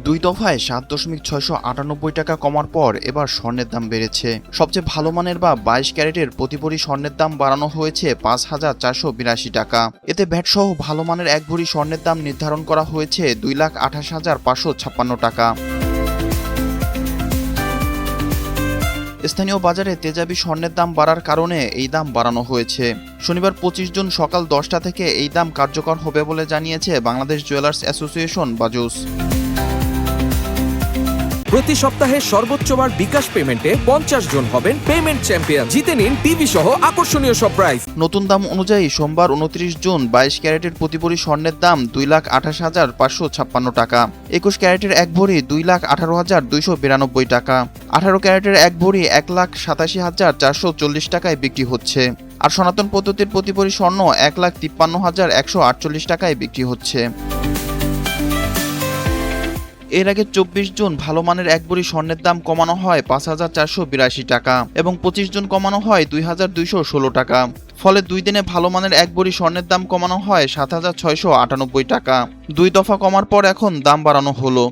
দুই দফায় ৭.৬৯৮ টাকা কমার পর এবার স্বর্ণের দাম বেড়েছে। সবচেয়ে ভালো মানের বা ২২ ক্যারেটের প্রতি ভরি স্বর্ণের দাম বাড়ানো হয়েছে ৫,৪৮২ টাকা। এতে ভ্যাটসহ ভালো মানের এক ভরি স্বর্ণের দাম নির্ধারণ করা হয়েছে ২,২৮,৫৫৬ টাকা। স্থানীয় বাজারে তেজাবি স্বর্ণের দাম বাড়ার কারণে এই দাম বাড়ানো হয়েছে। শনিবার ২৫ জুন সকাল ১০টা থেকে এই দাম কার্যকর হবে বলে জানিয়েছে বাংলাদেশ জুয়েলার্স অ্যাসোসিয়েশন বাজুস। প্রতি সপ্তাহে সর্বোচ্চবার বিকাশ পেমেন্টে ৫০ জন হবেন পেমেন্ট চ্যাম্পিয়ন। জিতে নিন টিভি সহ আকর্ষণীয় সব প্রাইজ। নতুন দাম অনুযায়ী সোমবার ২৯ জুন ২২ ক্যারেটের প্রতি ভরি স্বর্ণের দাম ২,২৮,৫৫৬ টাকা। ২১ ক্যারেটের এক ভরি ২,১৮,২৯২ টাকা। ১৮ ক্যারেটের এক ভরি ১,৮৭,৪৪০ টাকায় বিক্রি হচ্ছে। আর সনাতন পদ্ধতির প্রতি ভরি স্বর্ণ ১,৫৩,১৪৮ টাকায় বিক্রি হচ্ছে। এর আগে ২৪ জুন ভালো মানের এক ভরি স্বর্ণের দাম কমানো হয় ৫,৪৮২ টাকা এবং ২৫ জুন কমানো হয় ২,২১৬ টাকা। ফলে দুই দিনে ভালো মানের এক ভরি স্বর্ণের দাম কমানো হয় ৭,৬৯৮ টাকা। দুই দফা কমার পর এখন দাম বাড়ানো হলো।